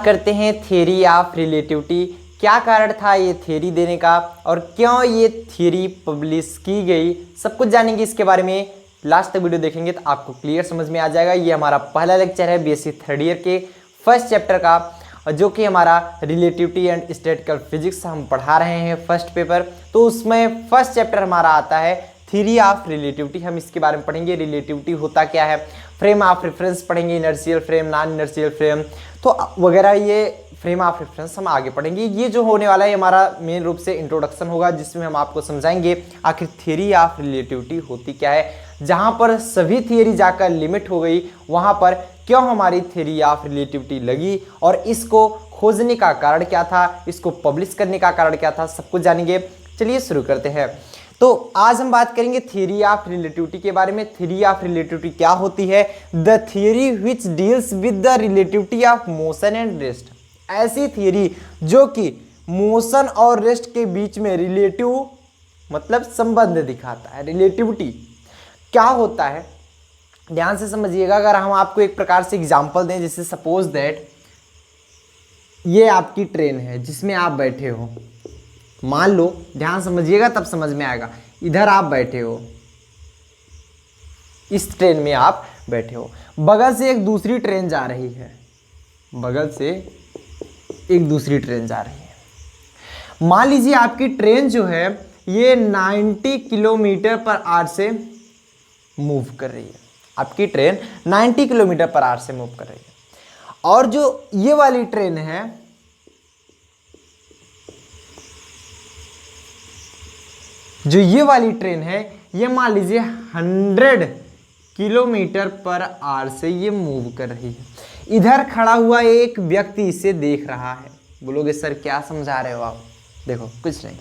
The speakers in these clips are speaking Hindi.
करते हैं थ्योरी ऑफ रिलेटिविटी। क्या कारण था ये थ्योरी देने का और क्यों ये थ्योरी पब्लिश की गई, सब कुछ जानेंगे इसके बारे में। लास्ट तक वीडियो देखेंगे तो आपको क्लियर समझ में आ जाएगा। ये हमारा पहला लेक्चर है बीएससी थर्ड ईयर के फर्स्ट चैप्टर का, जो कि हमारा रिलेटिविटी एंड स्टैटिस्टिकल फिजिक्स हम पढ़ा रहे हैं फर्स्ट पेपर। तो उसमें फर्स्ट चैप्टर हमारा आता है थ्योरी ऑफ रिलेटिविटी। हम इसके बारे में पढ़ेंगे, रिलेटिविटी होता क्या है, फ्रेम ऑफ रेफरेंस पढ़ेंगे, inertial frame, non inertial frame तो वगैरह, ये फ्रेम ऑफ रेफरेंस हम आगे पढ़ेंगे। ये जो होने वाला है हमारा मेन रूप से इंट्रोडक्शन होगा, जिसमें हम आपको समझाएंगे आखिर थ्योरी ऑफ रिलेटिविटी होती क्या है। जहाँ पर सभी थियरी जाकर लिमिट हो गई, वहाँ पर क्यों हमारी थ्योरी ऑफ रिलेटिविटी लगी और इसको खोजने का कारण क्या था, इसको पब्लिश करने का कारण क्या था, सब कुछ जानेंगे। चलिए शुरू करते हैं। तो आज हम बात करेंगे थ्योरी ऑफ रिलेटिविटी के बारे में। थ्योरी ऑफ रिलेटिविटी क्या होती है? The theory which deals with the relativity of motion and rest. ऐसी थ्योरी जो कि मोशन और रेस्ट के बीच में रिलेटिव मतलब संबंध दिखाता है। रिलेटिविटी क्या होता है, ध्यान से समझिएगा। अगर हम आपको एक प्रकार से एग्जांपल दें, जैसे सपोज दैट ये आपकी ट्रेन है जिसमें आप बैठे हो, मान लो, ध्यान समझिएगा तब समझ में आएगा। इधर आप बैठे हो, इस ट्रेन में आप बैठे हो, बगल से एक दूसरी ट्रेन जा रही है, बगल से एक दूसरी ट्रेन जा रही है। मान लीजिए आपकी ट्रेन जो है ये 90 किलोमीटर पर आवर से मूव कर रही है। आपकी ट्रेन 90 किलोमीटर पर आवर से मूव कर रही है और जो ये वाली ट्रेन है, जो ये वाली ट्रेन है, ये मान लीजिए 100 किलोमीटर पर आवर से ये मूव कर रही है। इधर खड़ा हुआ एक व्यक्ति इसे देख रहा है। बोलोगे सर क्या समझा रहे हो आप? देखो कुछ नहीं,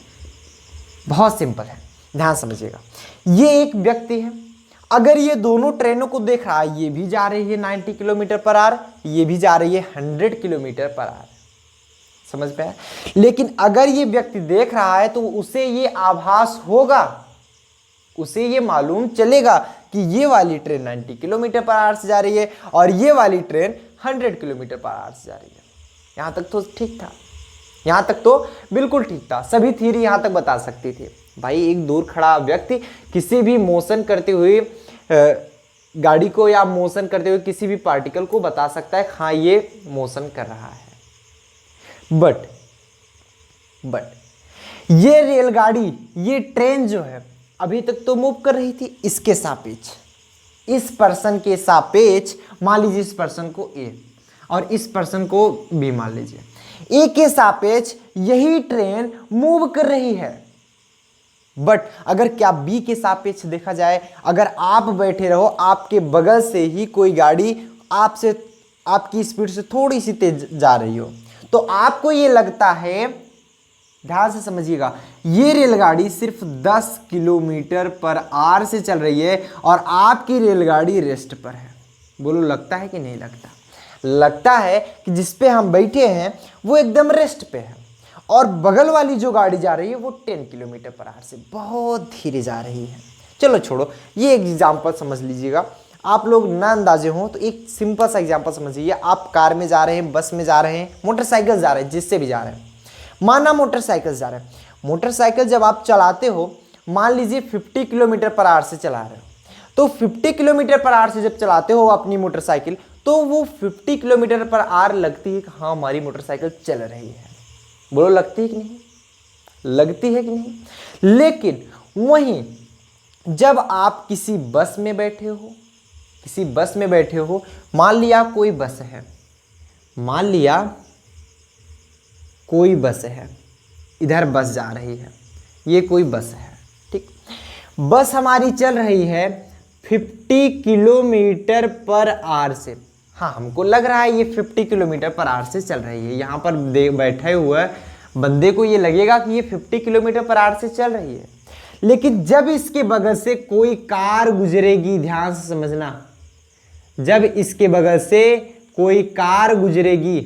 बहुत सिंपल है, ध्यान समझिएगा। ये एक व्यक्ति है, अगर ये दोनों ट्रेनों को देख रहा है, ये भी जा रही है 90 किलोमीटर पर आवर, ये भी जा रही है 100 किलोमीटर पर आवर, समझ में आया? लेकिन अगर ये व्यक्ति देख रहा है तो उसे ये आभास होगा, उसे ये मालूम चलेगा कि ये वाली ट्रेन 90 किलोमीटर पर आवर से जा रही है और ये वाली ट्रेन 100 किलोमीटर पर आवर से जा रही है। यहां तक तो ठीक था, यहां तक तो बिल्कुल ठीक था, सभी थ्योरी यहां तक बता सकती थी। भाई एक दूर खड़ा व्यक्ति किसी भी मोशन करते हुए गाड़ी को या मोशन करते हुए किसी भी पार्टिकल को बता सकता है हाँ ये मोशन कर रहा है। बट ये रेलगाड़ी, ये ट्रेन जो है अभी तक तो मूव कर रही थी इसके सापेक्ष, इस पर्सन के सापेक्ष। मान लीजिए इस पर्सन को ए और इस पर्सन को बी, मान लीजिए ए के सापेक्ष यही ट्रेन मूव कर रही है। बट अगर क्या बी के सापेक्ष देखा जाए, अगर आप बैठे रहो, आपके बगल से ही कोई गाड़ी आपसे, आपकी स्पीड से थोड़ी सी तेज जा रही हो, तो आपको ये लगता है, ध्यान से समझिएगा, ये रेलगाड़ी सिर्फ 10 किलोमीटर पर आवर से चल रही है और आपकी रेलगाड़ी रेस्ट पर है। बोलो लगता है कि नहीं लगता? लगता है कि जिस पे हम बैठे हैं वो एकदम रेस्ट पे है और बगल वाली जो गाड़ी जा रही है वो 10 किलोमीटर पर आवर से बहुत धीरे जा रही है। चलो छोड़ो, ये एग्जाम्पल समझ लीजिएगा। आप लोग ना अंदाजे हो तो एक सिंपल सा एग्जांपल समझिए। आप कार में जा रहे हैं, बस में जा रहे हैं, मोटरसाइकिल जा रहे हैं, जिससे भी जा रहे हैं, माना मोटरसाइकिल जा रहे हैं। मोटरसाइकिल जब आप चलाते हो, मान लीजिए 50 किलोमीटर पर आवर से चला रहे हो, तो 50 किलोमीटर पर आवर से जब चलाते हो अपनी मोटरसाइकिल, तो वो 50 किलोमीटर पर आवर लगती है कि हाँ हमारी मोटरसाइकिल चल रही है। बोलो लगती है कि नहीं? लगती है कि नहीं? लेकिन वहीं जब आप किसी बस में बैठे हो, किसी बस में बैठे हो, मान लिया कोई बस है, मान लिया कोई बस है, इधर बस जा रही है, ये कोई बस है, ठीक। बस हमारी चल रही है 50 किलोमीटर पर आवर से। हाँ हमको लग रहा है ये 50 किलोमीटर पर आवर से चल रही है। यहाँ पर बैठे हुए बंदे को ये लगेगा कि ये 50 किलोमीटर पर आवर से चल रही है। लेकिन जब इसके बगल से कोई कार गुजरेगी, ध्यान से समझना, जब इसके बगल से कोई कार गुजरेगी,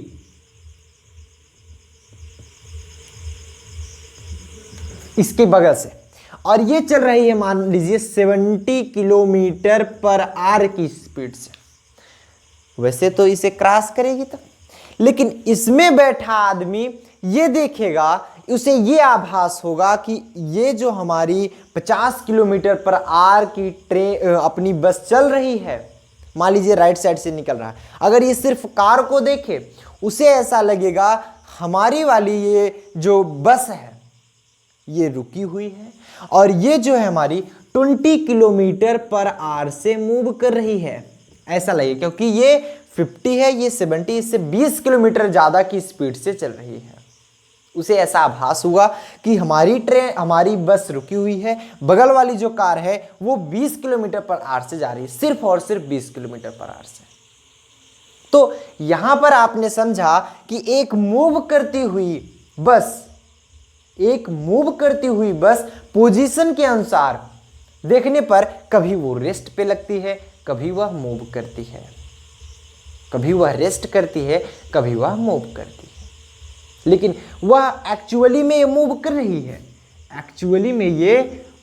इसके बगल से, और ये चल रही है मान लीजिए 70 किलोमीटर पर आवर की स्पीड से, वैसे तो इसे क्रॉस करेगी तब, लेकिन इसमें बैठा आदमी ये देखेगा, उसे ये आभास होगा कि ये जो हमारी 50 किलोमीटर पर आवर की ट्रेन अपनी बस चल रही है, मान लीजिए राइट साइड से निकल रहा है, अगर ये सिर्फ कार को देखे उसे ऐसा लगेगा हमारी वाली ये जो बस है ये रुकी हुई है और ये जो है हमारी 20 किलोमीटर पर आवर से मूव कर रही है, ऐसा लगेगा, क्योंकि ये 50 है, ये 70, इससे 20 किलोमीटर ज़्यादा की स्पीड से चल रही है। उसे ऐसा आभास हुआ कि हमारी बस रुकी हुई है, बगल वाली जो कार है वो 20 किलोमीटर पर आवर से जा रही है, सिर्फ और सिर्फ 20 किलोमीटर पर आवर से। तो यहां पर आपने समझा कि एक मूव करती हुई बस पोजीशन के अनुसार देखने पर कभी वो रेस्ट पे लगती है, कभी वह मूव करती है, कभी वह रेस्ट करती है, कभी वह मूव करती है, लेकिन वह एक्चुअली में ये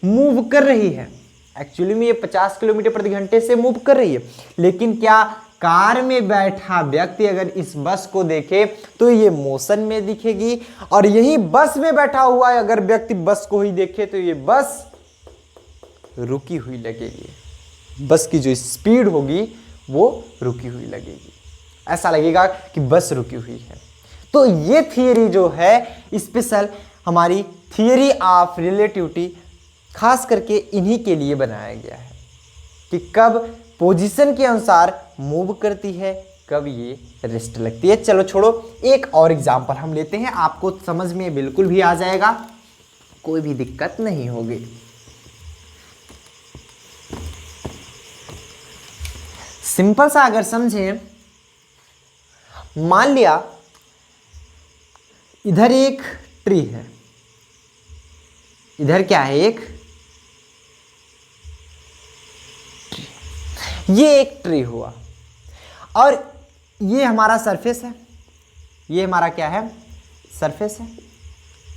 मूव कर रही है, एक्चुअली में ये 50 किलोमीटर प्रति घंटे से मूव कर रही है। लेकिन क्या कार में बैठा व्यक्ति अगर इस बस को देखे तो ये मोशन में दिखेगी, और यही बस में बैठा हुआ अगर व्यक्ति बस को ही देखे तो ये बस रुकी हुई लगेगी, बस की जो स्पीड होगी वो रुकी हुई लगेगी, ऐसा लगेगा कि बस रुकी हुई है। तो ये थियरी जो है स्पेशल हमारी थियरी ऑफ रिलेटिविटी खास करके इन्हीं के लिए बनाया गया है कि कब पोजीशन के अनुसार मूव करती है, कब ये रेस्ट लगती है। चलो छोड़ो, एक और एग्जांपल हम लेते हैं, आपको समझ में बिल्कुल भी आ जाएगा, कोई भी दिक्कत नहीं होगी। सिंपल सा अगर समझें, मान लिया इधर एक ट्री है, इधर क्या है, एक ट्री, ये एक ट्री हुआ और ये हमारा सरफेस है, ये हमारा क्या है, सरफेस है।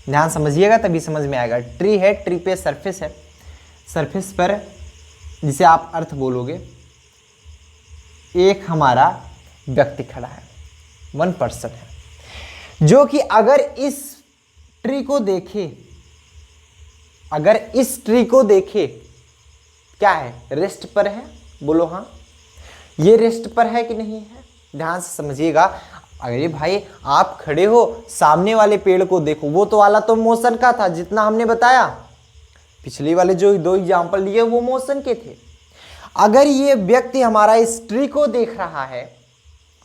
ध्यान समझिएगा तभी समझ में आएगा। ट्री है, ट्री पे सरफेस है, सरफेस पर जिसे आप अर्थ बोलोगे, एक हमारा व्यक्ति खड़ा है, 1 पर्सन है, जो कि अगर इस ट्री को देखे, क्या है, रेस्ट पर है, बोलो हाँ, ये रेस्ट पर है कि नहीं है। ध्यान से समझिएगा। अरे भाई आप खड़े हो, सामने वाले पेड़ को देखो, वो तो वाला तो मोशन का था, जितना हमने बताया पिछले वाले जो 2 एग्जाम्पल लिए वो मोशन के थे। अगर ये व्यक्ति हमारा इस ट्री को देख रहा है,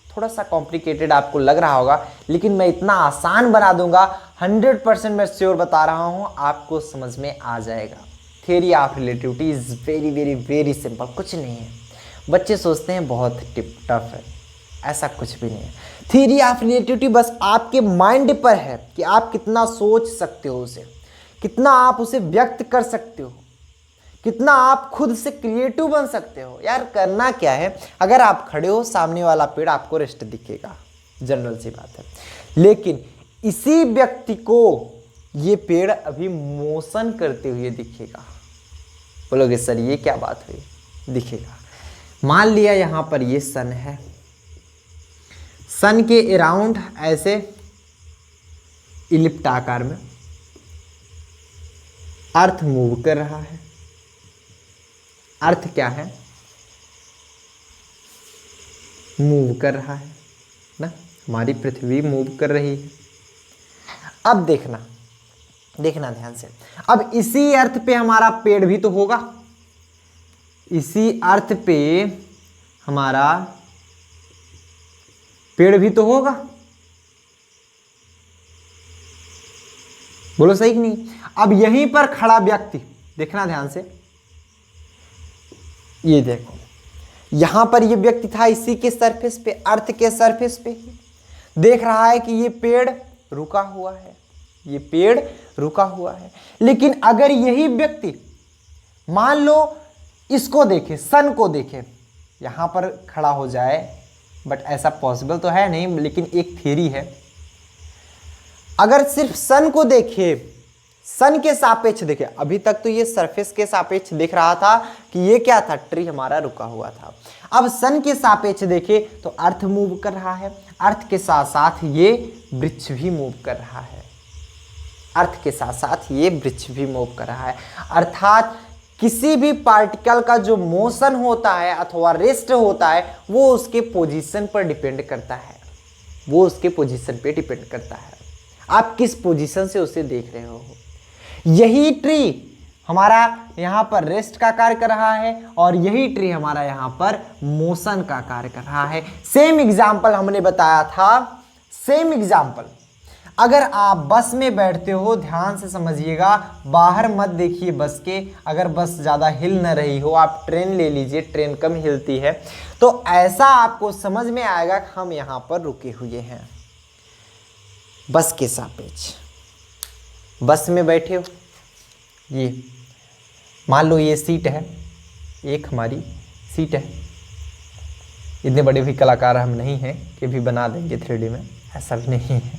थोड़ा सा कॉम्प्लिकेटेड आपको लग रहा होगा, लेकिन मैं इतना आसान बना दूंगा, 100% मैं श्योर बता रहा हूं, आपको समझ में आ जाएगा। Theory of relativity is very very very simple, कुछ नहीं है। बच्चे सोचते हैं बहुत टफ है, ऐसा कुछ भी नहीं है। थियरी ऑफ रिलेटिविटी बस आपके माइंड पर है कि आप कितना सोच सकते हो उसे, कितना आप उसे व्यक्त कर सकते हो, कितना आप खुद से क्रिएटिव बन सकते हो। यार करना क्या है, अगर आप खड़े हो, सामने वाला पेड़ आपको रेस्ट दिखेगा, जनरल सी बात है, लेकिन इसी व्यक्ति को ये पेड़ अभी मोशन करते हुए दिखेगा। बोलोगे सर ये क्या बात हुई, दिखेगा। मान लिया यहां पर ये सन है, सन के अराउंड ऐसे इलिप्ट आकार में अर्थ मूव कर रहा है। अर्थ क्या है, मूव कर रहा है ना, हमारी पृथ्वी मूव कर रही है। अब देखना ध्यान से, अब इसी अर्थ पे हमारा पेड़ भी तो होगा, इसी अर्थ पे हमारा पेड़ भी तो होगा, बोलो सही कि नहीं। अब यहीं पर खड़ा व्यक्ति, देखना ध्यान से, ये देखो यहां पर ये व्यक्ति था इसी के सरफेस पे, अर्थ के सरफेस पे ही देख रहा है कि ये पेड़ रुका हुआ है, ये पेड़ रुका हुआ है। लेकिन अगर यही व्यक्ति मान लो इसको देखे, सन को देखे, यहां पर खड़ा हो जाए, बट ऐसा पॉसिबल तो है नहीं, लेकिन एक थ्योरी है। अगर सिर्फ सन को देखे, सन के सापेक्ष देखे, अभी तक तो ये सरफेस के सापेक्ष दिख रहा था कि ये क्या था, ट्री हमारा रुका हुआ था। अब सन के सापेक्ष देखे तो अर्थ मूव कर रहा है। अर्थ के साथ साथ ये वृक्ष भी मूव कर रहा है। अर्थ के साथ साथ ये वृक्ष भी मूव कर रहा है। अर्थात किसी भी पार्टिकल का जो मोशन होता है अथवा रेस्ट होता है वो उसके पोजीशन पर डिपेंड करता है, वो उसके पोजीशन पे डिपेंड करता है। आप किस पोजीशन से उसे देख रहे हो। यही ट्री हमारा यहाँ पर रेस्ट का कार्य कर रहा है और यही ट्री हमारा यहाँ पर मोशन का कार्य कर रहा है। सेम एग्जाम्पल हमने बताया था, सेम एग्जाम्पल। अगर आप बस में बैठते हो, ध्यान से समझिएगा, बाहर मत देखिए बस के। अगर बस ज़्यादा हिल न रही हो, आप ट्रेन ले लीजिए, ट्रेन कम हिलती है, तो ऐसा आपको समझ में आएगा कि हम यहाँ पर रुके हुए हैं बस के सापेक्ष। बस में बैठे हो, ये मान लो ये सीट है, एक हमारी सीट है। इतने बड़े भी कलाकार हम नहीं हैं कि भी बना देंगे 3D में, ऐसा भी नहीं है,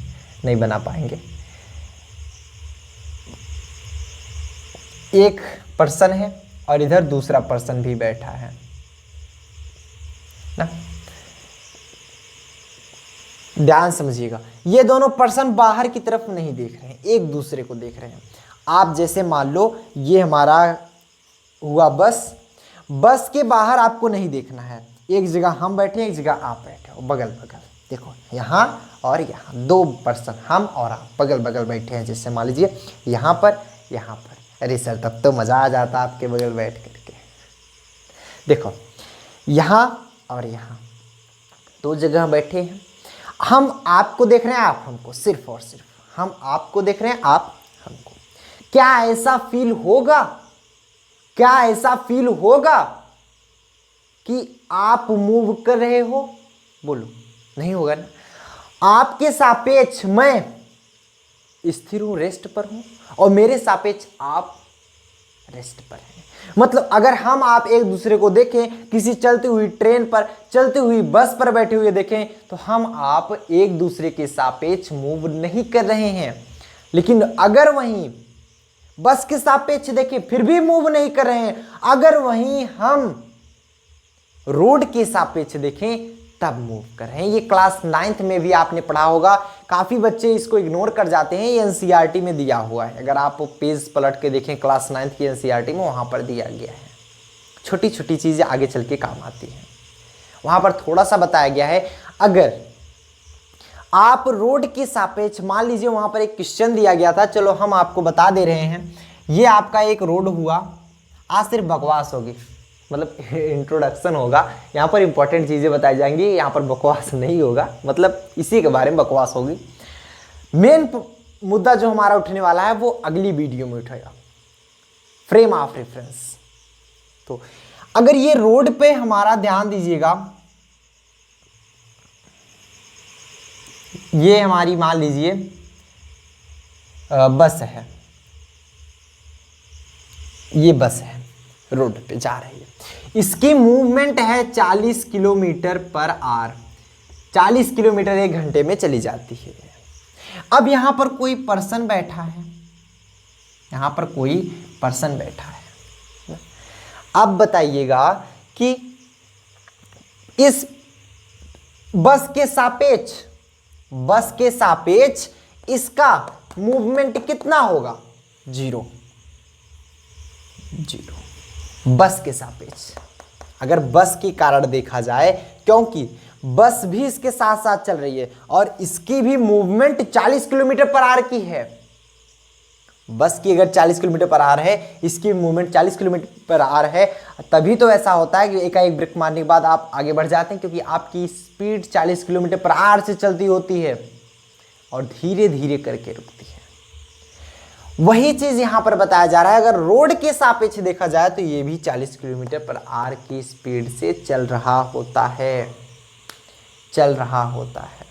नहीं बना पाएंगे। एक पर्सन है और इधर दूसरा पर्सन भी बैठा है ना। ध्यान समझिएगा, ये दोनों पर्सन बाहर की तरफ नहीं देख रहे हैं, एक दूसरे को देख रहे हैं। आप जैसे मान लो ये हमारा हुआ बस, बस के बाहर आपको नहीं देखना है। एक जगह हम बैठे, एक जगह आप बैठे हो, बगल बगल। देखो यहाँ और यहाँ, दो पर्सन, हम और आप बगल बगल बैठे हैं। जैसे मान लीजिए यहाँ पर, यहाँ पर। अरे सर तब तो मज़ा आ जाता आपके बगल बैठ करके। देखो यहाँ और यहाँ दो जगह बैठे हैं। हम आपको देख रहे हैं, आप हमको, सिर्फ और सिर्फ हम आपको देख रहे हैं, आप हमको। क्या ऐसा फील होगा, क्या ऐसा फील होगा कि आप मूव कर रहे हो? बोलो, नहीं होगा ना। आपके सापेक्ष मैं स्थिर हूं, रेस्ट पर हूं, और मेरे सापेक्ष आप रेस्ट पर हैं। मतलब अगर हम आप एक दूसरे को देखें, किसी चलती हुई ट्रेन पर, चलती हुई बस पर बैठे हुए देखें, तो हम आप एक दूसरे के सापेक्ष मूव नहीं कर रहे हैं। लेकिन अगर वहीं बस के सापेक्ष देखें, फिर भी मूव नहीं कर रहे हैं। अगर वहीं हम रोड के सापेक्ष देखें, तब मूव कर रहे हैं। ये क्लास 9th में भी आपने पढ़ा होगा। काफ़ी बच्चे इसको इग्नोर कर जाते हैं, ये एनसीईआरटी में दिया हुआ है। अगर आप पेज पलट के देखें क्लास 9th की एनसीईआरटी में, वहाँ पर दिया गया है। छोटी छोटी चीज़ें आगे चल के काम आती हैं। वहाँ पर थोड़ा सा बताया गया है, अगर आप रोड के सापेक्ष, मान लीजिए वहाँ पर एक क्वेश्चन दिया गया था, चलो हम आपको बता दे रहे हैं। ये आपका एक रोड हुआ, आज सिर्फ बकवास होगी, मतलब इंट्रोडक्शन होगा। यहाँ पर इंपॉर्टेंट चीज़ें बताई जाएंगी, यहाँ पर बकवास नहीं होगा, मतलब इसी के बारे में बकवास होगी। मेन मुद्दा जो हमारा उठने वाला है वो अगली वीडियो में उठेगा, फ्रेम ऑफ रेफरेंस। तो अगर ये रोड पे हमारा, ध्यान दीजिएगा, ये हमारी मान लीजिए बस है, ये बस है, रोड पे जा रही है। इसकी मूवमेंट है 40 किलोमीटर पर आवर, 40 किलोमीटर 1 घंटे में चली जाती है। अब यहाँ पर कोई पर्सन बैठा है, यहाँ पर कोई पर्सन बैठा है। अब बताइएगा कि इस बस के सापेक्ष, बस के सापेक्ष इसका मूवमेंट कितना होगा? 0, 0 बस के सापेक्ष। अगर बस के कारण देखा जाए, क्योंकि बस भी इसके साथ साथ चल रही है और इसकी भी मूवमेंट 40 किलोमीटर पर आवर की है। बस की अगर 40 किलोमीटर पर आवर है, इसकी मूवमेंट 40 किलोमीटर पर आवर है, तभी तो ऐसा होता है कि एकाएक ब्रेक मारने के बाद आप आगे बढ़ जाते हैं, क्योंकि आपकी स्पीड 40 किलोमीटर पर आवर से चलती होती है और धीरे धीरे करके रुकती है। वही चीज यहां पर बताया जा रहा है। अगर रोड के सापेक्ष देखा जाए तो ये भी 40 किलोमीटर पर आवर की स्पीड से चल रहा होता है, चल रहा होता है।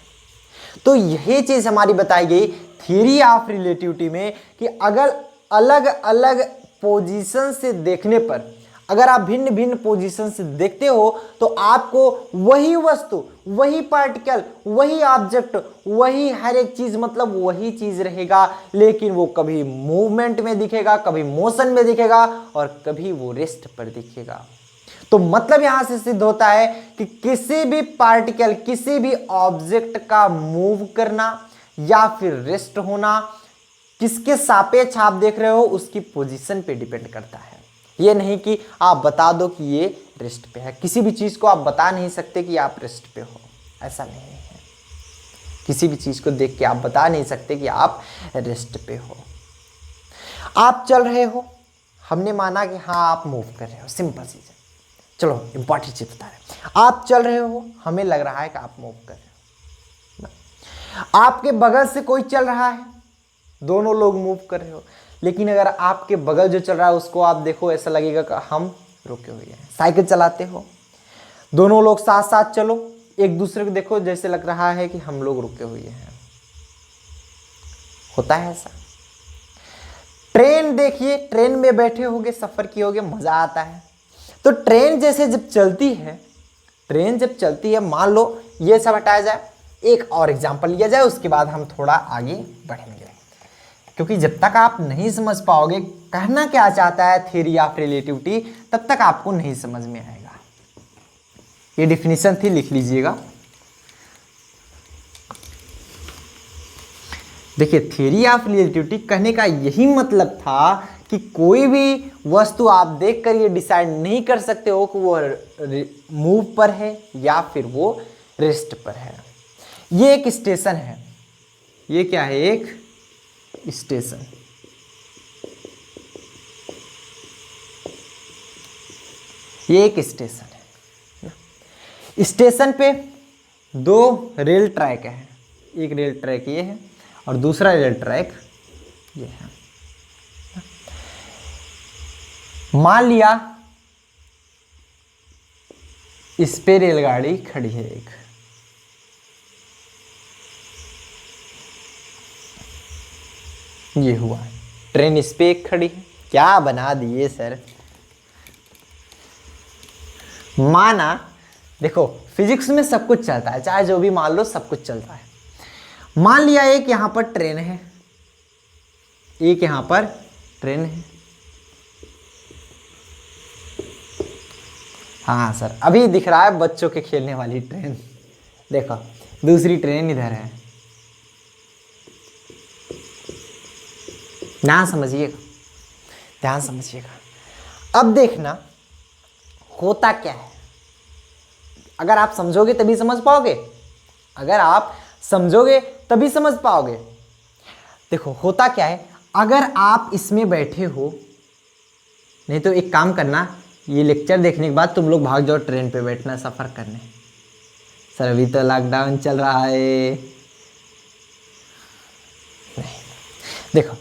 तो यही चीज हमारी बताई गई थ्योरी ऑफ रिलेटिविटी में कि अगर अलग अलग पोजीशन से देखने पर, अगर आप भिन्न भिन्न पोजीशन से देखते हो तो आपको वही वस्तु, वही पार्टिकल, वही ऑब्जेक्ट, वही हर एक चीज, मतलब वही चीज रहेगा, लेकिन वो कभी मूवमेंट में दिखेगा, कभी मोशन में दिखेगा और कभी वो रेस्ट पर दिखेगा। तो मतलब यहां से सिद्ध होता है कि किसी भी पार्टिकल, किसी भी ऑब्जेक्ट का मूव करना या फिर रेस्ट होना किसके सापेक्ष आप देख रहे हो, उसकी पोजीशन पे डिपेंड करता है। ये नहीं कि आप बता दो कि ये रेस्ट पे है। किसी भी चीज को आप बता नहीं सकते कि आप रेस्ट पे हो, ऐसा नहीं है। किसी भी चीज को देख के आप बता नहीं सकते कि आप रेस्ट पे हो। आप चल रहे हो, हमने माना कि हाँ आप मूव कर रहे हो, सिंपल चीज है। चलो इंपॉर्टेंट चीज बता रहे हैं। आप चल रहे हो, हमें लग रहा है कि आप मूव कर रहे हो। आपके बगल से कोई चल रहा है, दोनों लोग मूव कर रहे हो। लेकिन अगर आपके बगल जो चल रहा है उसको आप देखो, ऐसा लगेगा कि हम रुके हुए हैं। साइकिल चलाते हो, दोनों लोग साथ साथ चलो, एक दूसरे को देखो, जैसे लग रहा है कि हम लोग रुके हुए हैं। होता है ऐसा। ट्रेन देखिए, ट्रेन में बैठे होगे, सफर किए होगे, मजा आता है। तो ट्रेन जैसे जब चलती है, ट्रेन जब चलती है, मान लो ये सब हटाया जाए, एक और एग्जांपल लिया जाए, उसके बाद हम थोड़ा आगे बढ़ेंगे। क्योंकि जब तक आप नहीं समझ पाओगे कहना क्या चाहता है थ्योरी ऑफ रिलेटिविटी, तब तक आपको नहीं समझ में आएगा। ये डिफिनीशन थी, लिख लीजिएगा। देखिए, थ्योरी ऑफ रिलेटिविटी कहने का यही मतलब था कि कोई भी वस्तु आप देखकर ये डिसाइड नहीं कर सकते हो कि वो मूव पर है या फिर वो रेस्ट पर है। ये एक स्टेशन है। ये क्या है? एक स्टेशन। ये एक स्टेशन है। स्टेशन पे दो रेल ट्रैक है। एक रेल ट्रैक ये है और दूसरा रेल ट्रैक ये है। मान लिया इस पे रेलगाड़ी खड़ी है एक, ये हुआ ट्रेन इस पे एक खड़ी है। क्या बना दिए सर। माना, देखो फिजिक्स में सब कुछ चलता है, चाहे जो भी मान लो सब कुछ चलता है। मान लिया एक यहां पर ट्रेन है, एक यहां पर ट्रेन है। हाँ सर, अभी दिख रहा है बच्चों के खेलने वाली ट्रेन। देखो दूसरी ट्रेन इधर है। ध्यान समझिएगा, ध्यान समझिएगा। अब देखना होता क्या है। अगर आप समझोगे तभी समझ पाओगे, अगर आप समझोगे तभी समझ पाओगे। देखो होता क्या है, अगर आप इसमें बैठे हो, नहीं तो एक काम करना, ये लेक्चर देखने के बाद तुम लोग भाग जाओ ट्रेन पे बैठना सफर करने। सर अभी तो लॉकडाउन चल रहा है। नहीं, देखो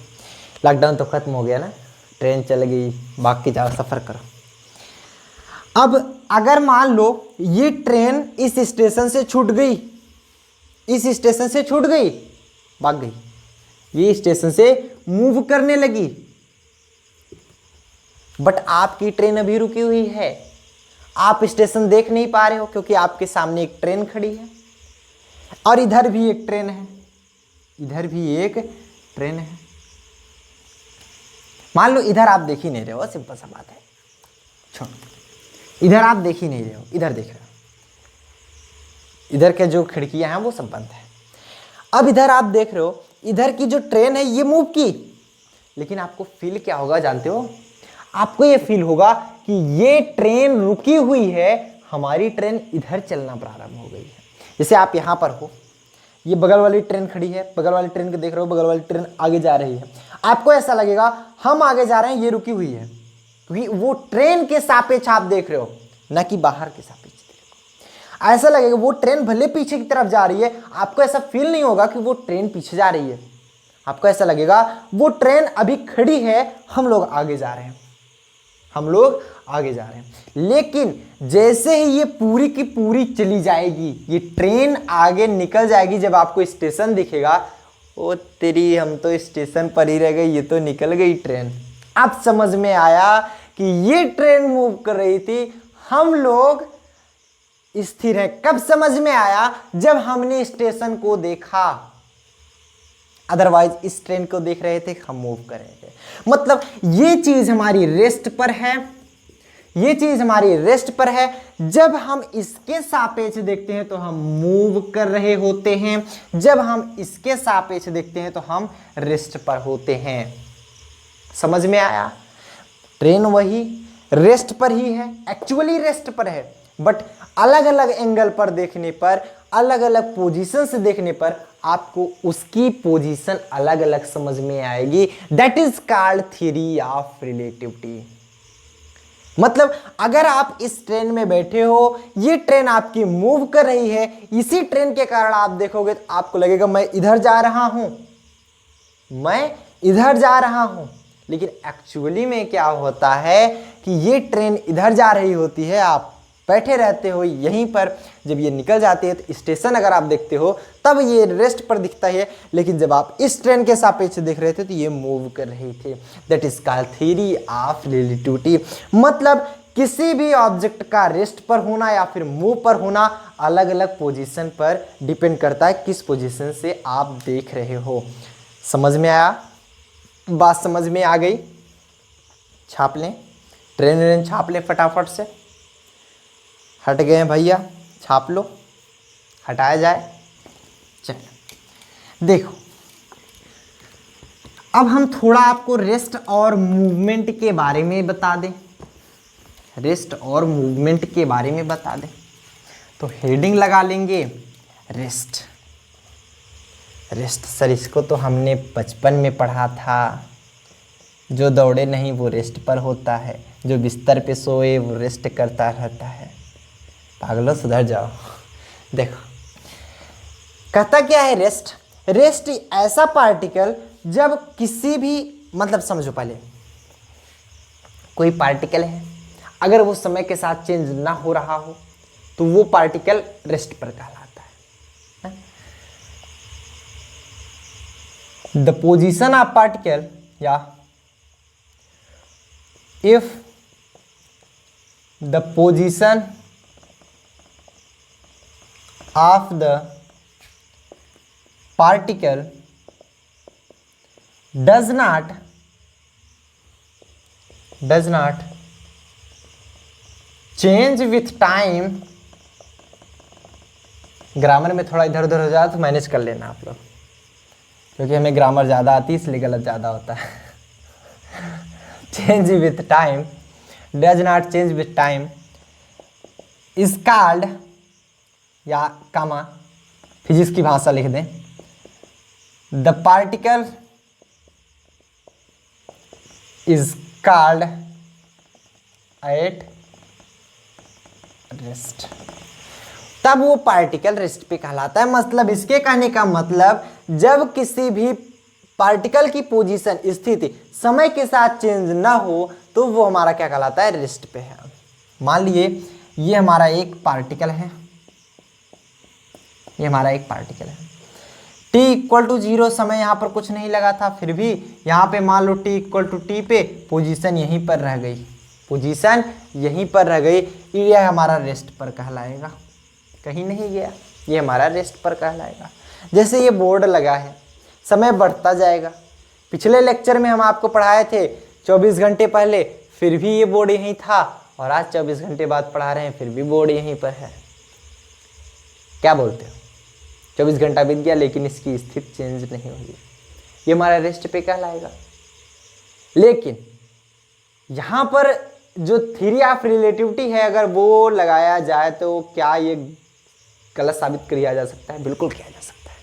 लॉकडाउन तो खत्म हो गया ना, ट्रेन चल गई, बाकी जाओ सफर करो। अब अगर मान लो ये ट्रेन इस स्टेशन से छूट गई, इस स्टेशन से छूट गई, भाग गई, ये स्टेशन से मूव करने लगी, बट आपकी ट्रेन अभी रुकी हुई है। आप स्टेशन देख नहीं पा रहे हो क्योंकि आपके सामने एक ट्रेन खड़ी है और इधर भी एक ट्रेन है, इधर भी एक ट्रेन है। मान लो इधर आप देख ही नहीं रहे हो, सिंपल सा बात है, छोड़ो, इधर आप देख ही नहीं रहे हो, इधर देख रहे हो, इधर के जो खिड़कियां हैं वो सब बंद है। अब इधर आप देख रहे हो, इधर की जो ट्रेन है ये मूव की, लेकिन आपको फील क्या होगा जानते हो? आपको ये फील होगा कि ये ट्रेन रुकी हुई है, हमारी ट्रेन इधर चलना प्रारंभ हो गई है। जैसे आप यहां पर हो, ये बगल वाली ट्रेन खड़ी है, बगल वाली ट्रेन को देख रहे हो, बगल वाली ट्रेन आगे जा रही है। आपको ऐसा लगेगा हम आगे जा रहे हैं, ये रुकी हुई है, क्योंकि वो ट्रेन के सापेक्ष आप देख रहे हो, न कि बाहर के सापेक्ष। ऐसा लगेगा वो ट्रेन भले पीछे की तरफ जा रही है, आपको ऐसा फील नहीं होगा कि वो ट्रेन पीछे जा रही है। आपको ऐसा लगेगा वो ट्रेन अभी खड़ी है, हम लोग आगे जा रहे हैं, हम लोग आगे जा रहे हैं। लेकिन जैसे ही ये पूरी की पूरी चली जाएगी, ये ट्रेन आगे निकल जाएगी, जब आपको स्टेशन दिखेगा, ओ तेरी हम तो स्टेशन पर ही रह गए, ये तो निकल गई ट्रेन। अब समझ में आया कि ये ट्रेन मूव कर रही थी, हम लोग स्थिर है। कब समझ में आया? जब हमने स्टेशन को देखा, अदरवाइज इस ट्रेन को देख रहे थे, हम मूव कर रहे थे। मतलब ये चीज हमारी रेस्ट पर है, ये चीज हमारी रेस्ट पर है। जब हम इसके सापेक्ष देखते हैं तो हम मूव कर रहे होते हैं, जब हम इसके सापेक्ष देखते हैं तो हम रेस्ट पर होते हैं। समझ में आया? ट्रेन वही रेस्ट पर ही है, एक्चुअली रेस्ट पर है, बट अलग अलग एंगल पर देखने पर, अलग अलग पोजीशन से देखने पर आपको उसकी पोजीशन अलग अलग समझ में आएगी। That is called theory of relativity. मतलब अगर आप इस ट्रेन में बैठे हो, ये ट्रेन आपकी मूव कर रही है, इसी ट्रेन के कारण आप देखोगे तो आपको लगेगा मैं इधर जा रहा हूं, मैं इधर जा रहा हूं, लेकिन एक्चुअली में क्या होता है कि ये ट्रेन इधर जा रही होती है, आप बैठे रहते हो यहीं पर, जब ये निकल जाती है तो स्टेशन अगर आप देखते हो तब ये रेस्ट पर दिखता है, लेकिन जब आप इस ट्रेन के सापेक्ष देख रहे थे तो ये मूव कर रही थी। That is called theory of relativity. मतलब किसी भी ऑब्जेक्ट का रेस्ट पर होना या फिर मूव पर होना अलग अलग पोजीशन पर डिपेंड करता है, किस पोजीशन से आप देख रहे हो। समझ में आया? बात समझ में आ गई? छाप लें, ट्रेन छाप लें फटाफट से। हट गए भैया, छाप लो, हटाया जाए। चलो देखो, अब हम थोड़ा आपको रेस्ट और मूवमेंट के बारे में बता दें, रेस्ट और मूवमेंट के बारे में बता दें। तो हेडिंग लगा लेंगे रेस्ट। रेस्ट सर, इसको तो हमने बचपन में पढ़ा था। जो दौड़े नहीं वो रेस्ट पर होता है, जो बिस्तर पे सोए वो रेस्ट करता रहता है। पागलों सुधर जाओ। देखो कहता क्या है रेस्ट? रेस्ट ऐसा पार्टिकल जब किसी भी, मतलब समझो पहले, कोई पार्टिकल है, अगर वो समय के साथ चेंज ना हो रहा हो तो वो पार्टिकल रेस्ट पर कहलाता है। द पोजीशन ऑफ पार्टिकल, या if the position of the particle does not change with time। Grammar में थोड़ा इधर उधर हो जाए तो मैनेज कर लेना आप लोग, क्योंकि हमें ग्रामर ज़्यादा आती है इसलिए गलत ज़्यादा होता है। Change with time, does not change with time is called, या कामा फिजिक्स की भाषा लिख दें, the particle is called at rest. तब वो पार्टिकल रेस्ट पे कहलाता है। मतलब इसके कहने का मतलब, जब किसी भी पार्टिकल की पोजीशन, स्थिति समय के साथ चेंज ना हो तो वो हमारा क्या कहलाता है? रेस्ट पे है। मान लिए ये हमारा एक पार्टिकल है, ये हमारा एक पार्टिकल है, t इक्वल टू 0 समय यहाँ पर कुछ नहीं लगा था, फिर भी यहाँ पे मान लो t इक्वल टू टी पे पोजीशन यहीं पर रह गई, पोजीशन यहीं पर रह गई, ये हमारा रेस्ट पर कहलाएगा, कहीं नहीं गया, ये हमारा रेस्ट पर कहलाएगा। जैसे ये बोर्ड लगा है, समय बढ़ता जाएगा। पिछले लेक्चर में हम आपको पढ़ाए थे 24 घंटे पहले, फिर भी ये बोर्ड यहीं था, और आज 24 घंटे बाद पढ़ा रहे हैं, फिर भी बोर्ड यहीं पर है। क्या बोलते हो? 24 घंटा बीत गया लेकिन इसकी स्थिति चेंज नहीं हुई, ये हमारा रेस्ट पे कहलाएगा। लेकिन यहाँ पर जो थ्योरी ऑफ रिलेटिविटी है, अगर वो लगाया जाए तो क्या ये गलत साबित किया जा सकता है? बिल्कुल किया जा सकता है।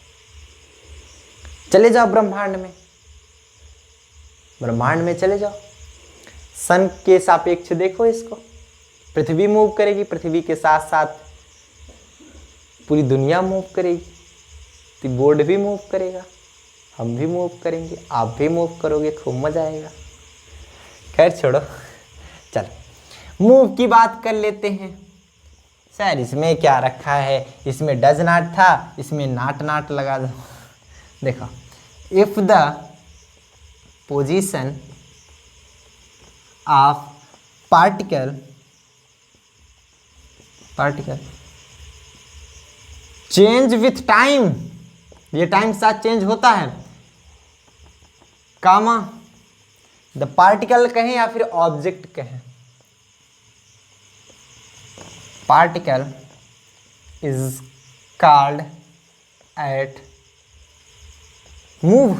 चले जाओ ब्रह्मांड में, ब्रह्मांड में चले जाओ, सन के सापेक्ष देखो इसको, पृथ्वी मूव करेगी, पृथ्वी के साथ साथ पूरी दुनिया मूव करेगी, तो बोर्ड भी मूव करेगा, हम भी मूव करेंगे, आप भी मूव करोगे, खूब मजा आएगा। खैर छोड़ो, चलो मूव की बात कर लेते हैं। सर इसमें क्या रखा है? इसमें डज नॉट था, इसमें नॉट लगा दो। देखो, if the position of particle change with time, ये टाइम के साथ चेंज होता है, कामा द पार्टिकल कहें या फिर ऑब्जेक्ट कहें, particle is called eight move,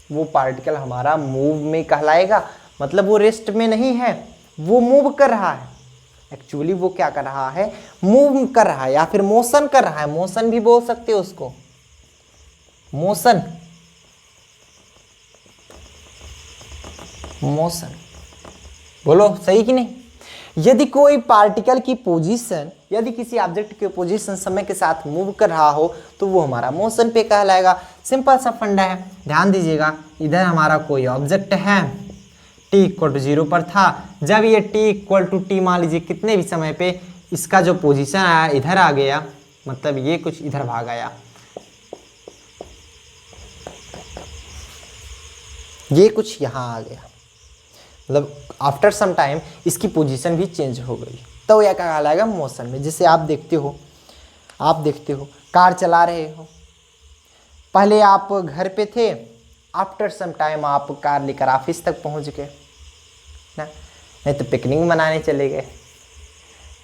वो पार्टिकल हमारा मूव में कहलाएगा, मतलब वो रेस्ट में नहीं है, वो मूव कर रहा है। एक्चुअली वो क्या कर रहा है, मूव कर रहा है या फिर मोशन कर रहा है, मोशन भी बोल सकते हो उसको, मोशन, मोशन, बोलो सही कि नहीं। यदि कोई पार्टिकल की पोजीशन, यदि किसी ऑब्जेक्ट की पोजीशन समय के साथ मूव कर रहा हो तो वो हमारा मोशन पे कहलाएगा। सिंपल सा फंडा है, ध्यान दीजिएगा। इधर हमारा कोई ऑब्जेक्ट है, t इक्वल टू 0 पर था, जब ये t इक्वल टू t मान लीजिए कितने भी समय पे इसका जो पोजीशन आया इधर आ गया, मतलब ये कुछ इधर भाग आया, ये कुछ यहाँ आ गया, मतलब आफ्टर सम टाइम इसकी पोजीशन भी चेंज हो गई, तो यह क्या कहलाएगा, मोशन में। जिसे आप देखते हो कार चला रहे हो, पहले आप घर पे थे, आफ्टर सम टाइम आप कार लेकर ऑफिस तक पहुंच गए ना, नहीं तो पिकनिक मनाने चले गए।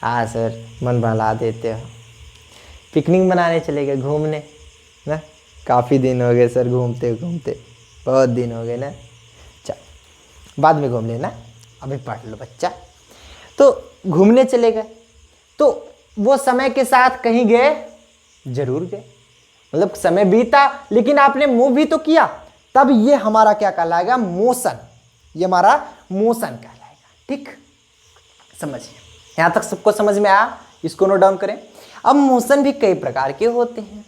हाँ सर, मन बहला देते हो, पिकनिक मनाने चले गए, घूमने ना, काफ़ी दिन हो गए सर घूमते घूमते, बहुत दिन हो गए ना, बाद में घूम लेना, अभी पढ़ लो बच्चा। तो घूमने चले गए, तो वो समय के साथ कहीं गए, जरूर गए, मतलब समय बीता, लेकिन आपने मूव भी तो किया, तब ये हमारा क्या कहलाएगा, मोशन, ये हमारा मोशन कहलाएगा। ठीक, समझिए, यहां तक सबको समझ में आया, इसको नोट डाउन करें। अब मोशन भी कई प्रकार के होते हैं,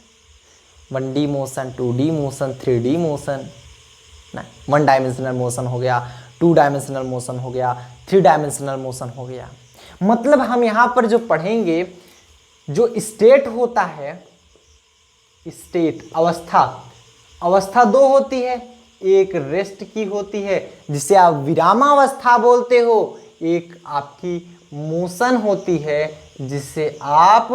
1D motion, 2D motion, 3D motion ना, 1 डायमेंशनल मोशन हो गया, 2 डायमेंशनल मोशन हो गया, 3 डायमेंशनल मोशन हो गया। मतलब हम यहाँ पर जो पढ़ेंगे, जो स्टेट होता है, स्टेट अवस्था, अवस्था दो होती है, एक रेस्ट की होती है जिसे आप विरामावस्था बोलते हो, एक आपकी मोशन होती है जिसे आप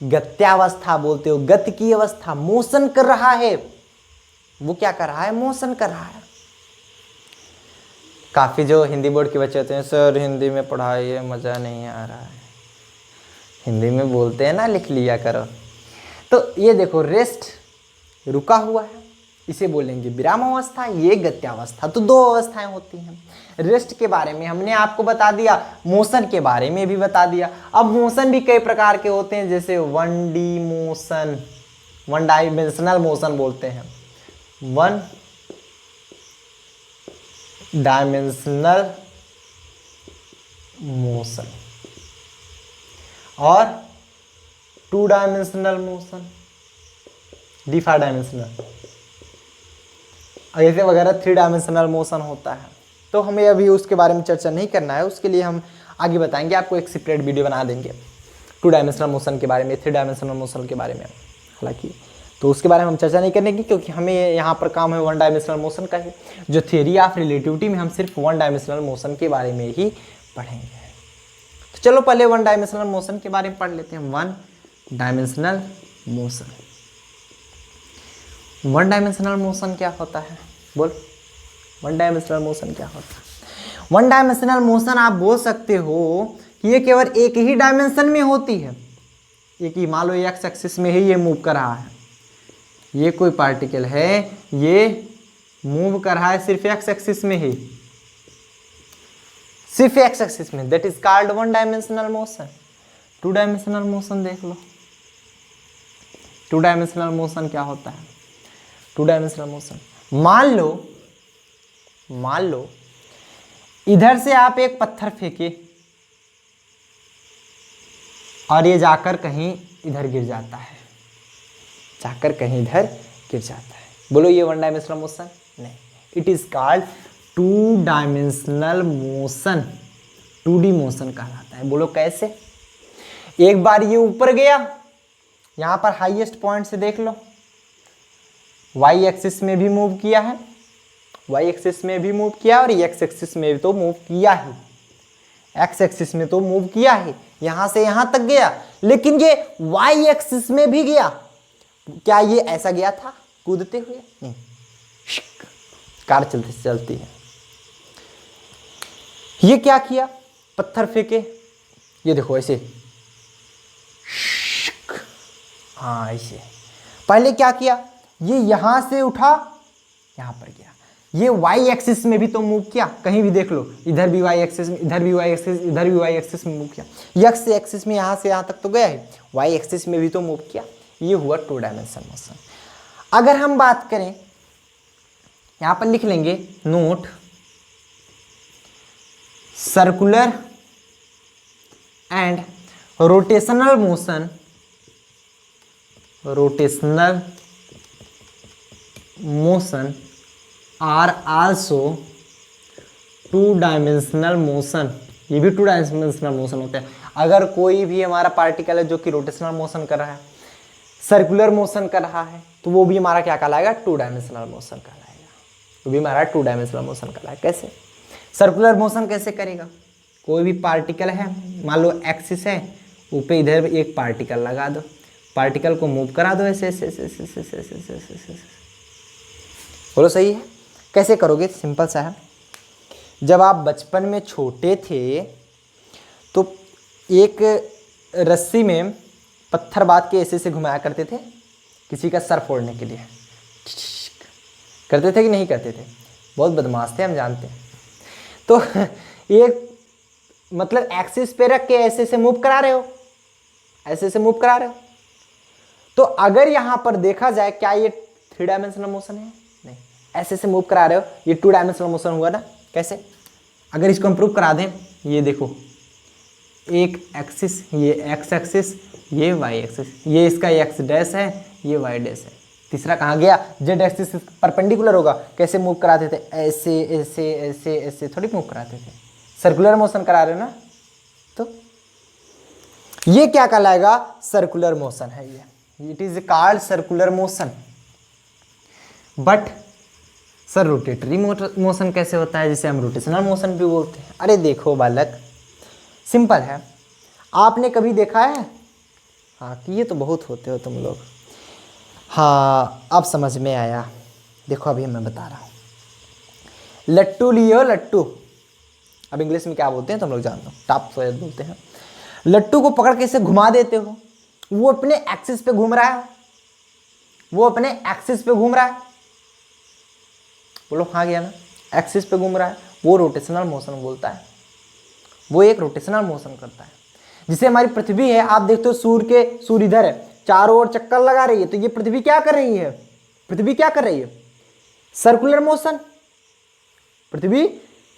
गत्यावस्था बोलते हो, गति की अवस्था, मोशन कर रहा है, वो क्या कर रहा है, मोशन कर रहा है। काफ़ी जो हिंदी बोर्ड के बच्चे होते हैं, सर हिंदी में पढ़ाइए, मज़ा नहीं आ रहा है, हिंदी में बोलते हैं ना, लिख लिया करो। तो ये देखो, रेस्ट रुका हुआ है, इसे बोलेंगे विराम अवस्था, ये गत्यावस्था। तो दो अवस्थाएं होती हैं। रेस्ट के बारे में हमने आपको बता दिया, मोशन के बारे में भी बता दिया। अब मोशन भी कई प्रकार के होते हैं, जैसे 1D मोशन, 1 डायमेंशनल मोशन बोलते हैं, 1 डायमेंशनल मोशन, और 2 डायमेंशनल मोशन, D5 डायमेंशनल, ऐसे वगैरह 3 डायमेंशनल मोशन होता है। तो हमें अभी उसके बारे में चर्चा नहीं करना है, उसके लिए हम आगे बताएंगे, आपको एक सेपरेट वीडियो बना देंगे 2 डायमेंशनल मोशन के बारे में, 3 डायमेंशनल मोशन के बारे में। हालांकि तो उसके बारे में हम चर्चा नहीं करने की, क्योंकि हमें यहाँ पर काम है 1 डायमेंशनल मोशन का ही। जो थ्योरी ऑफ रिलेटिविटी में हम सिर्फ 1 डायमेंशनल मोशन के बारे में ही पढ़ेंगे। तो चलो पहले 1 डायमेंशनल मोशन के बारे में पढ़ लेते हैं। 1 डायमेंशनल मोशन, 1 डायमेंशनल मोशन क्या होता है, बोल, 1 डायमेंशनल मोशन क्या होता है। 1 डायमेंशनल मोशन आप बोल सकते हो कि ये केवल एक ही डायमेंशन में होती है, एक ही, मान लो एक्स एक्सिस में ही ये मूव कर रहा है, ये कोई पार्टिकल है, ये मूव कर रहा है सिर्फ एक्स एक्सिस में ही, सिर्फ एक्स एक्सिस में, that is called 1 dimensional motion. 2 dimensional motion देख लो, 2 डायमेंशनल मोशन क्या होता है। 2 डायमेंशनल मोशन, मान लो इधर से आप एक पत्थर फेंके और ये जाकर कहीं इधर गिर जाता है, जाकर कहीं इधर गिर जाता है, बोलो ये 1 डायमेंशनल मोशन नहीं, it is called 2 dimensional motion, 2D motion कहलाता है। बोलो कैसे, एक बार ये ऊपर गया, यहां पर हाईएस्ट पॉइंट से देख लो, वाई एक्सिस में भी मूव किया है, वाई एक्सिस में भी मूव किया और एक्स एक्सिस में भी तो मूव किया ही, एक्स एक्सिस में तो मूव किया ही, यहां से यहां तक गया, लेकिन ये वाई एक्सिस में भी गया। क्या ये ऐसा गया था कूदते हुए, नहीं, कार चलती है। ये क्या किया, पत्थर फेंके ये देखो ऐसे, हाँ ऐसे। पहले क्या किया, ये यहां से उठा यहां पर गया, ये वाई एक्सिस में भी तो मूव किया, कहीं भी देख लो, इधर भी वाई एक्सिस में, इधर भी वाई एक्सिस, इधर भी वाई एक्सिस में मूव किया। एक्स एक्सिस में यहां से यहां तक तो गया है, वाई एक्सिस में भी तो मूव किया। ये हुआ 2 डायमेंशन मोशन। अगर हम बात करें, यहां पर लिख लेंगे note, circular and rotational motion, rotational motion are also 2 dimensional motion. ये भी 2 डायमेंशनल मोशन होते हैं। अगर कोई भी हमारा पार्टिकल है जो कि रोटेशनल मोशन कर रहा है, सर्कुलर मोशन कर रहा है, तो वो भी हमारा क्या कहलाएगा, 2 डायमेंशनल मोशन कहलाएगा। वो भी हमारा 2 डायमेंशनल मोशन कहलाएगा। कैसे सर्कुलर मोशन कैसे करेगा, कोई भी पार्टिकल है, मान लो एक्सिस है, ऊपर इधर एक पार्टिकल लगा दो, पार्टिकल को मूव करा दो ऐसे ऐसे ऐसे ऐसे ऐसे ऐसे ऐसे ऐसे ऐसे। बोलो सही है। कैसे करोगे, सिंपल सा है। जब आप बचपन में छोटे थे तो एक रस्सी में पत्थर बांध के ऐसे ऐसे घुमाया करते थे, किसी का सर फोड़ने के लिए। करते थे कि नहीं करते थे? बहुत बदमाश थे, हम जानते हैं। तो एक मतलब एक्सिस पे रख के ऐसे से मूव करा रहे हो, ऐसे से मूव करा रहे हो। तो अगर यहां पर देखा जाए, क्या ये 3 डायमेंशनल मोशन है? नहीं। ऐसे से मूव करा रहे हो, ये 2 डायमेंशनल मोशन हुआ ना। कैसे? अगर इसको हम प्रूव करा दें, ये देखो, एक एक्सिस, ये एक्स एक्सिस, ये वाई एक्सिस, ये इसका एक्स डैश है, ये वाई डैश है। तीसरा कहाँ गया? जेड एक्सिस परपेंडिकुलर होगा। कैसे मूव कराते थे? ऐसे ऐसे ऐसे ऐसे थोड़ी मूव कराते थे, सर्कुलर मोशन करा रहे हो ना। तो ये क्या कहलाएगा? सर्कुलर मोशन है ये, it is called circular motion. But sir rotatory motion कैसे होता है, जिसे हम रोटेशनल मोशन भी बोलते हैं? अरे देखो बालक, सिंपल है। आपने कभी देखा है, हाँ कि ये तो बहुत होते हो तुम लोग, हाँ अब समझ में आया। देखो अभी मैं बता रहा हूँ, लट्टू लियो लट्टू, अब इंग्लिश में क्या बोलते हैं तुम लोग जानते हो, टॉप शायद बोलते हैं। लट्टू को पकड़ के इसे घुमा देते हो, वो अपने एक्सिस पे घूम रहा है, वो अपने एक्सिस पे घूम रहा है। बोलो हाँ गया ना, एक्सिस पे घूम रहा है, वो रोटेशनल मोशन बोलता है, वो एक रोटेशनल मोशन करता है। जिसे हमारी पृथ्वी है, आप देखते हो सूर्य इधर है, चारों ओर चक्कर लगा रही है, तो ये पृथ्वी क्या कर रही है? पृथ्वी क्या कर रही है? Circular motion. पृथ्वी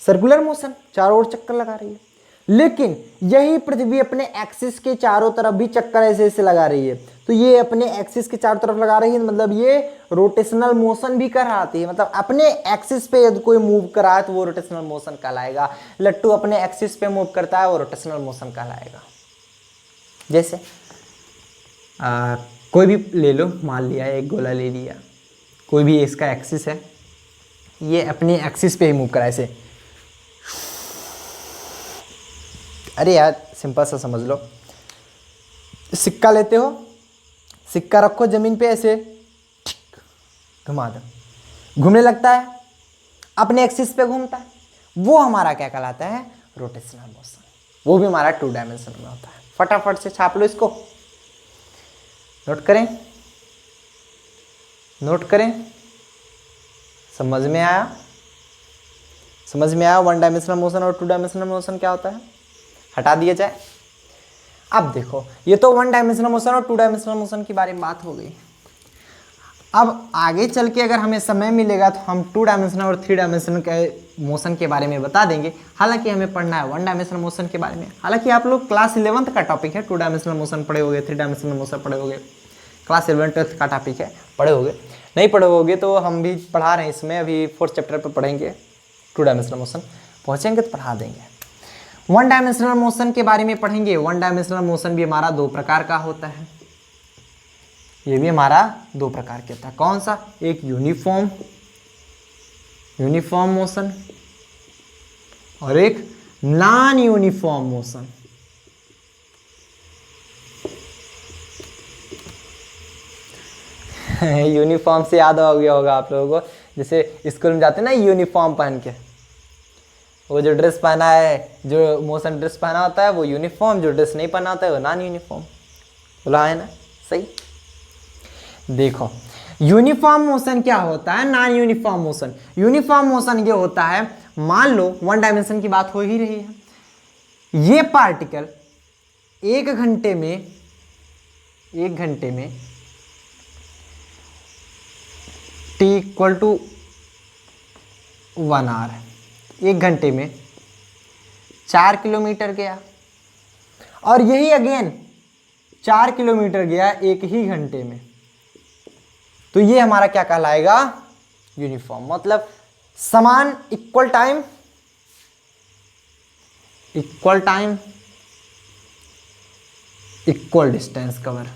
सर्कुलर मोशन, चारों ओर चक्कर लगा रही है। लेकिन यही पृथ्वी अपने एक्सिस के चारों तरफ भी चक्कर ऐसे ऐसे लगा रही है। तो ये अपने एक्सिस के चारों तरफ लगा रही है, मतलब ये रोटेशनल मोशन भी कराती है। मतलब अपने एक्सिस पे यदि कोई मूव करा है तो वो रोटेशनल मोशन कहलाएगा। लट्टू अपने एक्सिस पे मूव करता है, वो रोटेशनल मोशन कहलाएगा। जैसे कोई भी ले लो, मान लिया एक गोला ले लिया, कोई भी इसका एक्सिस है, ये अपने एक्सिस पे ही मूव करा ऐसे। अरे यार सिंपल सा समझ लो, सिक्का लेते हो, सिक्का रखो जमीन पे, ऐसे घुमा दो, घूमने लगता है, अपने एक्सिस पे घूमता है, वो हमारा क्या कहलाता है? Rotational motion. वो भी हमारा 2 डायमेंशन में होता है। फटाफट से छाप लो इसको, नोट करें, नोट करें। समझ में आया? समझ में आया 1 डायमेंशनल मोशन और 2 डायमेंशनल मोशन क्या होता है? हटा दिया जाए। अब देखो, ये तो 1 डायमेंशनल मोशन और 2 डायमेंशनल मोशन की बारे में बात हो गई। अब आगे चल के अगर हमें समय मिलेगा तो हम 2 डायमेंशनल और 3 डायमेंशनल के मोशन के बारे में बता देंगे। हालांकि हमें पढ़ना है 1 डायमेंशनल मोशन के बारे में। हालांकि आप लोग क्लास 11th का टॉपिक है, 2 डायमेंशनल मोशन पढ़े होगे, 3 डायमेंशनल मोशन पढ़े होगे, क्लास 11th का टॉपिक है, पढ़े होगे। नहीं पढ़े होगे तो हम भी पढ़ा रहे हैं इसमें, अभी 4th चैप्टर पर पढ़ेंगे 2 डायमेंशनल मोशन, पहुँचेंगे तो पढ़ा देंगे। 1 डायमेंशनल मोशन के बारे में पढ़ेंगे। 1 डायमेंशनल मोशन भी हमारा 2 प्रकार का होता है। ये भी हमारा 2 प्रकार के होता है। कौन सा? एक यूनिफॉर्म मोशन और एक नॉन यूनिफॉर्म मोशन। यूनिफॉर्म से याद हो गया होगा आप लोगों को, जैसे स्कूल में जाते हैं ना यूनिफॉर्म पहन के, वो जो ड्रेस पहना है, जो मोशन ड्रेस पहना होता है वो यूनिफॉर्म, जो ड्रेस नहीं पहना होता है वो नॉन यूनिफॉर्म। बोला है ना सही। देखो यूनिफॉर्म मोशन क्या होता है, non uniform motion. Uniform motion ये होता है, मान लो वन डायमेंशन की बात हो ही रही है, ये पार्टिकल एक घंटे में t इक्वल टू 1 आवर, 1 घंटे में 4 किलोमीटर गया, और यही अगेन 4 किलोमीटर गया एक ही घंटे में, तो ये हमारा क्या कहलाएगा, यूनिफॉर्म। मतलब समान, equal time equal distance cover.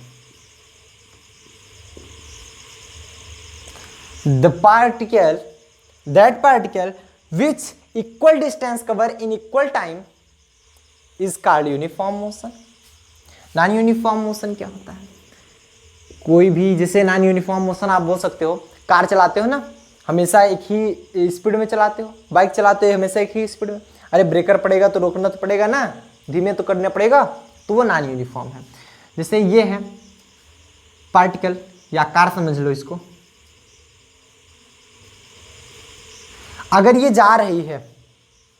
that particle which equal distance cover in equal time is called uniform motion। Non uniform motion क्या होता है, कोई भी, जैसे नॉन यूनिफॉर्म मोशन आप बोल सकते हो, कार चलाते हो ना, हमेशा एक ही स्पीड में चलाते हो, बाइक चलाते हो हमेशा एक ही स्पीड में, अरे ब्रेकर पड़ेगा तो रोकना तो पड़ेगा ना, धीमे तो करना पड़ेगा, तो वो नॉन यूनिफॉर्म है। जैसे ये है पार्टिकल या कार समझ लो इसको, अगर ये जा रही है,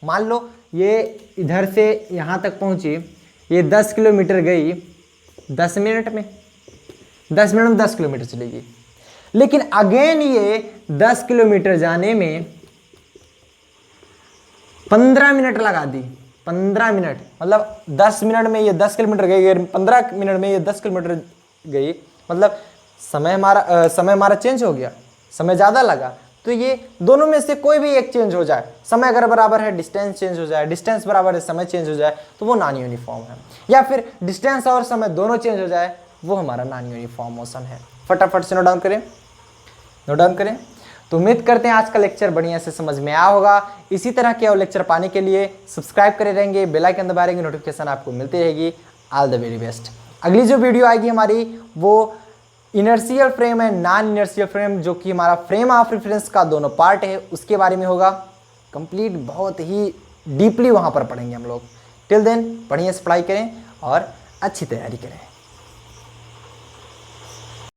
मान लो ये इधर से यहाँ तक पहुँची, ये 10 किलोमीटर गई 10 मिनट में, 10 मिनट में 10 किलोमीटर चलेगी, लेकिन अगेन ये 10 किलोमीटर जाने में 15 मिनट लगा दी। 15 मिनट मतलब 10 मिनट में ये 10 किलोमीटर गई, 15 मिनट में ये 10 किलोमीटर गई, मतलब समय हमारा चेंज हो गया, समय ज़्यादा लगा। तो ये दोनों में से कोई भी एक चेंज हो जाए, समय अगर बराबर है डिस्टेंस चेंज हो जाए, डिस्टेंस बराबर है समय चेंज हो जाए, तो वो नॉन यूनिफॉर्म है। या फिर डिस्टेंस और समय दोनों चेंज हो जाए, वो हमारा नॉन यूनिफॉर्म मोशन है। फटाफट से नोट डाउन करें। तो उम्मीद करते हैं आज का लेक्चर बढ़िया से समझ में आया होगा। इसी तरह के और लेक्चर पाने के लिए सब्सक्राइब करे रहेंगे, बेल आइकन दबा रहेंगे, नोटिफिकेशन आपको मिलती रहेगी। All the very best. अगली जो वीडियो आएगी हमारी, वो इनर्शियल फ्रेम है, नॉन इनर्शियल फ्रेम, जो कि हमारा फ्रेम ऑफ रेफरेंस का दोनों पार्ट है, उसके बारे में होगा कंप्लीट, बहुत ही डीपली वहाँ पर पढ़ेंगे हम लोग। टिल देन बढ़िया से पढ़ाई करें और अच्छी तैयारी करें।